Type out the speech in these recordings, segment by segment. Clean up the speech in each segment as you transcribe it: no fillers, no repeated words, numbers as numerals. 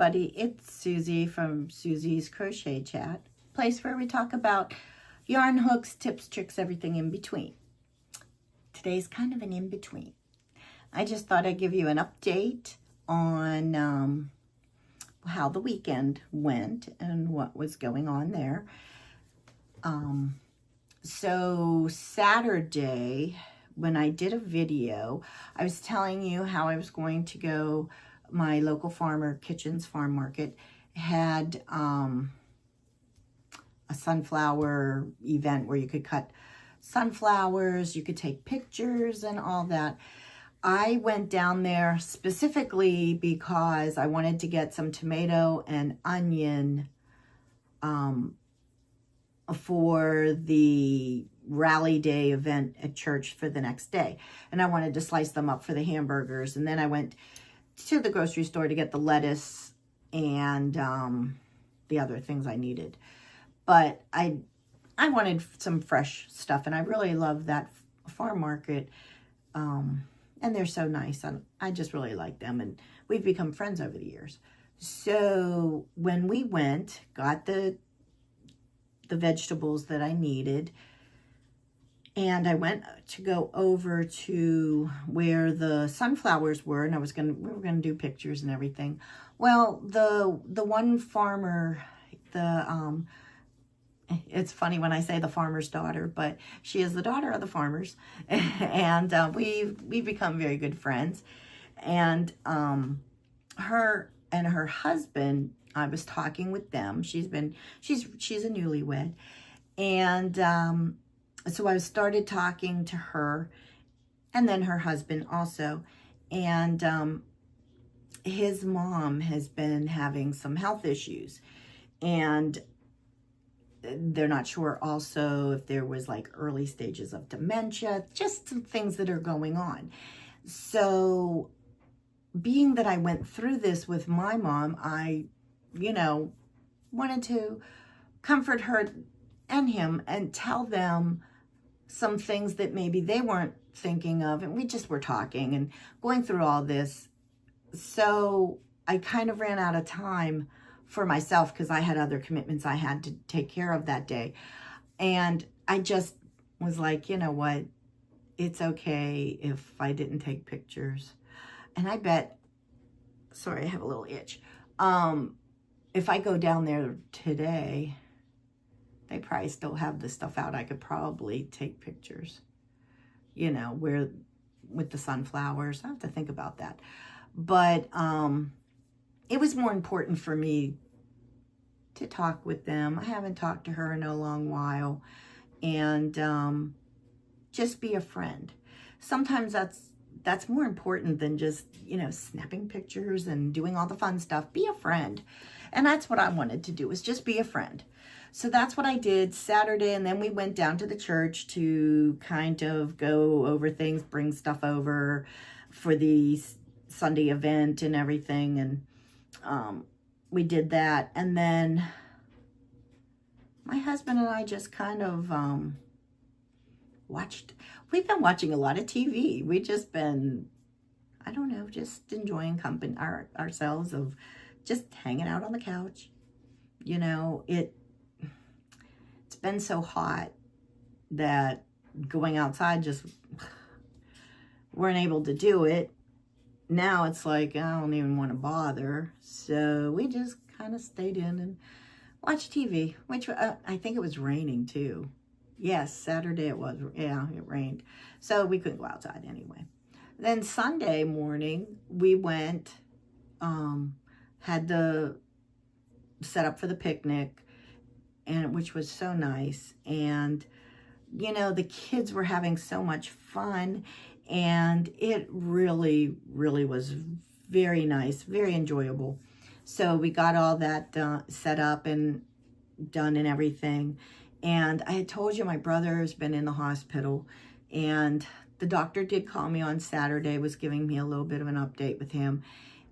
everybody, it's Susie from Susie's Crochet Chat, place where we talk about yarn, hooks, tips, tricks, everything in between. Today's kind of an in-between. I just thought I'd give you an update on how the weekend went and what was going on there. So Saturday, when I did a video, I was telling you how I was going to go. My local farmer, Kitchens Farm Market, had a sunflower event where you could cut sunflowers, you could take pictures and all that. I went down there specifically because I wanted to get some tomato and onion for the rally day event at church for the next day. And I wanted to slice them up for the hamburgers. And then I went to the grocery store to get the lettuce and the other things I needed. But I wanted some fresh stuff, and I really love that farm market. And they're so nice, and I just really like them, and we've become friends over the years. So when we went, got the vegetables that I needed, and I went to go over to where the sunflowers were, and we were gonna do pictures and everything. Well, the one farmer, it's funny when I say the farmer's daughter, but she is the daughter of the farmers, and we've become very good friends. And her and her husband, I was talking with them. She's a newlywed, and so I started talking to her, and then her husband also, and his mom has been having some health issues, and they're not sure also if there was like early stages of dementia, just some things that are going on. So being that I went through this with my mom, I, wanted to comfort her and him and tell them some things that maybe they weren't thinking of. And we just were talking and going through all this. So I kind of ran out of time for myself because I had other commitments I had to take care of that day. And I just was like, you know what? It's okay if I didn't take pictures. And I bet, sorry, I have a little itch. If I go down there today, they probably still have this stuff out. I could probably take pictures, where with the sunflowers. I have to think about that. But it was more important for me to talk with them. I haven't talked to her in a long while, and just be a friend. Sometimes that's more important than just, snapping pictures and doing all the fun stuff. Be a friend. And that's what I wanted to do, was just be a friend. So that's what I did Saturday, and then we went down to the church to kind of go over things, bring stuff over for the Sunday event and everything, and we did that. And then my husband and I just kind of we've been watching a lot of TV. We've just been, I don't know, just enjoying company ourselves, of just hanging out on the couch. It's been so hot that going outside just weren't able to do it. Now it's like, I don't even want to bother. So we just kind of stayed in and watched TV, which I think it was raining too. Yes, Saturday it was. Yeah, it rained. So we couldn't go outside anyway. Then Sunday morning, we went, had the setup for the picnic, and which was so nice. And, the kids were having so much fun, and it really, really was very nice, very enjoyable. So we got all that set up and done and everything. And I had told you my brother has been in the hospital, and the doctor did call me on Saturday, was giving me a little bit of an update with him.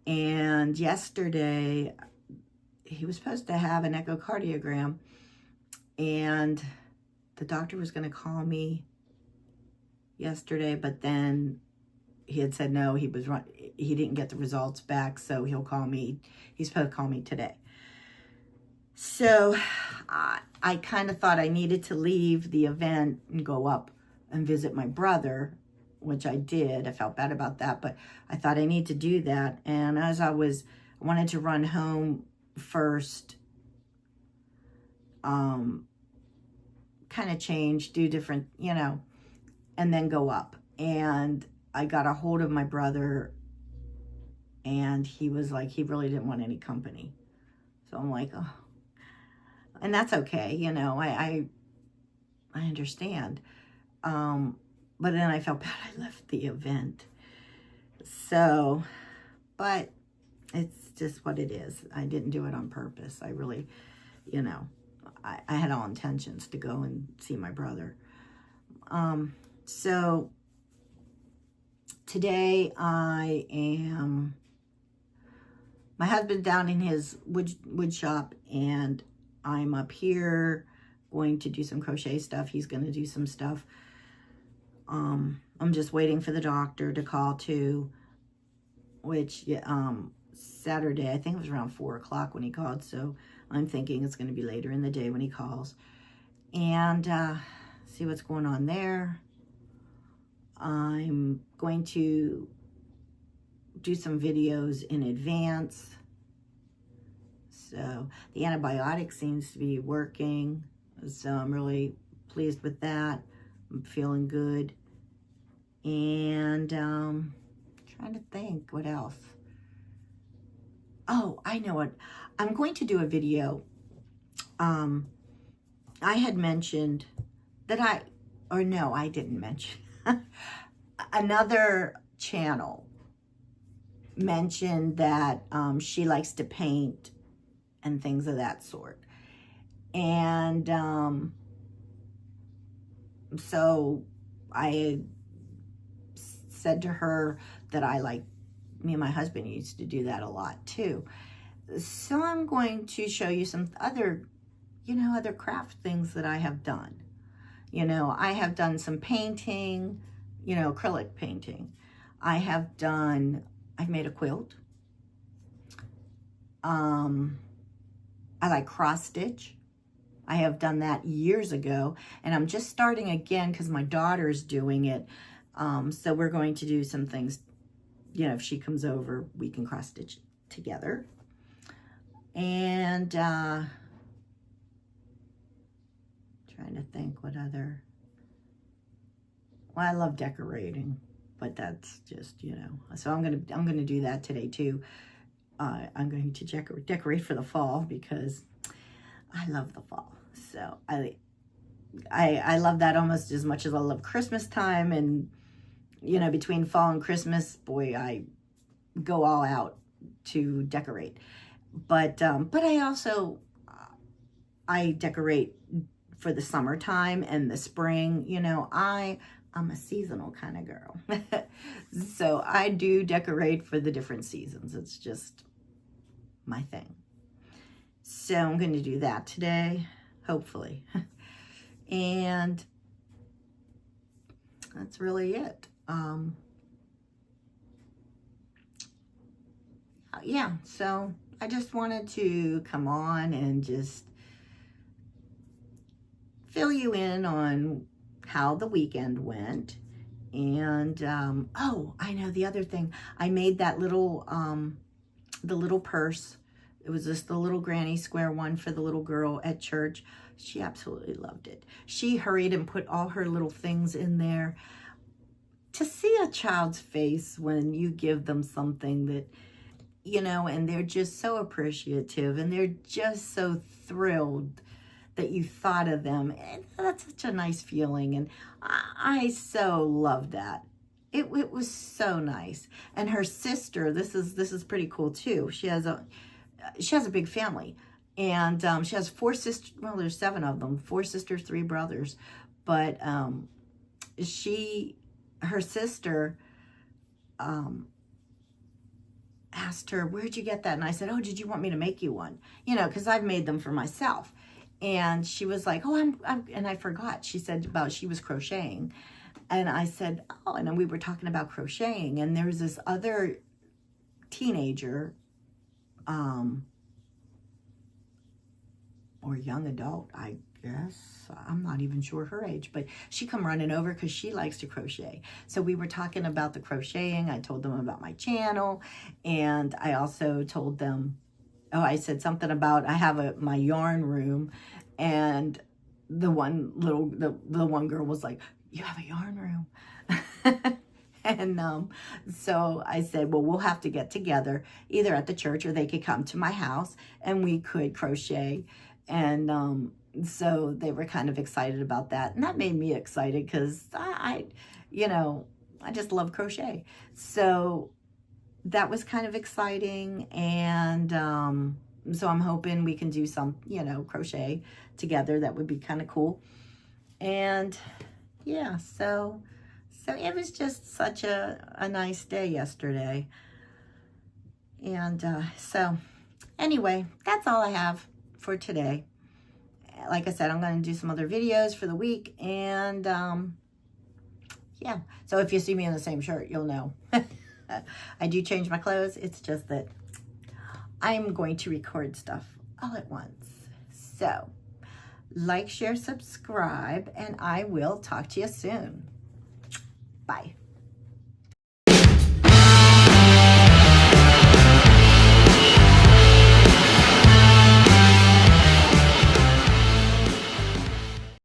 And yesterday, he was supposed to have an echocardiogram, and the doctor was going to call me yesterday, but then he had said no, he didn't get the results back, so he'll call me. He's supposed to call me today. So I kind of thought I needed to leave the event and go up and visit my brother, which I did. I felt bad about that, but I thought I need to do that. And as I wanted to run home first, kind of change, do different, and then go up. And I got a hold of my brother, and he was like, he really didn't want any company. So I'm like, oh, and that's okay, I understand. But then I felt bad I left the event. So, but it's just what it is. I didn't do it on purpose. I really, I had all intentions to go and see my brother. So today my husband's down in his wood shop, and I'm up here going to do some crochet stuff. He's going to do some stuff. I'm just waiting for the doctor to call too, which, Saturday, I think it was around 4 o'clock when he called. So I'm thinking it's going to be later in the day when he calls, and, see what's going on there. I'm going to do some videos in advance. So the antibiotic seems to be working. So I'm really pleased with that. I'm feeling good. And trying to think what else. Oh, I know what. I'm going to do a video. I had mentioned that I didn't mention. Another channel mentioned that she likes to paint and things of that sort. And so I had said to her that me and my husband used to do that a lot too. So I'm going to show you some other, other craft things that I have done. I have done some painting, acrylic painting. I've made a quilt. I like cross stitch. I have done that years ago, and I'm just starting again because my daughter's doing it. So we're going to do some things, if she comes over, we can cross stitch together. And trying to think what other. Well, I love decorating, but that's just, so I'm gonna do that today too. I'm going to decorate for the fall because I love the fall. So I love that almost as much as I love Christmas time. And, between fall and Christmas, boy, I go all out to decorate. But I also, I decorate for the summertime and the spring. I'm a seasonal kind of girl. So I do decorate for the different seasons. It's just my thing. So I'm going to do that today, hopefully. And that's really it. Yeah, so I just wanted to come on and just fill you in on how the weekend went. And oh, I know the other thing. I made that little the little purse. It was just the little granny square one for the little girl at church. She absolutely loved it. She hurried and put all her little things in there. To see a child's face when you give them something that, and they're just so appreciative and they're just so thrilled that you thought of them. And that's such a nice feeling. And I so loved that. It was so nice. And her sister, this is pretty cool too. She has a big family, and she has 4 sisters. Well, there's 7 of them, 4 sisters, 3 brothers. But her sister asked her, "Where'd you get that?" And I said, "Oh, did you want me to make you one?" Because I've made them for myself. And she was like, "Oh, and I forgot." She said about she was crocheting. And I said, oh, and then we were talking about crocheting, and there's this other teenager, or young adult, I guess. I'm not even sure her age, but she come running over because she likes to crochet. So we were talking about the crocheting. I told them about my channel, and I also told them, oh, I said something about I have my yarn room, and the one girl was like, you have a yarn room? And so I said, well, we'll have to get together either at the church, or they could come to my house and we could crochet. And so they were kind of excited about that. And that made me excited because I just love crochet. So that was kind of exciting. And so I'm hoping we can do some, crochet together. That would be kind of cool. And yeah, so it was just such a nice day yesterday. And so anyway, that's all I have for today. Like I said, I'm going to do some other videos for the week. And yeah, so if you see me in the same shirt, you'll know. I do change my clothes. It's just that I'm going to record stuff all at once. So like, share, subscribe, and I will talk to you soon. Bye.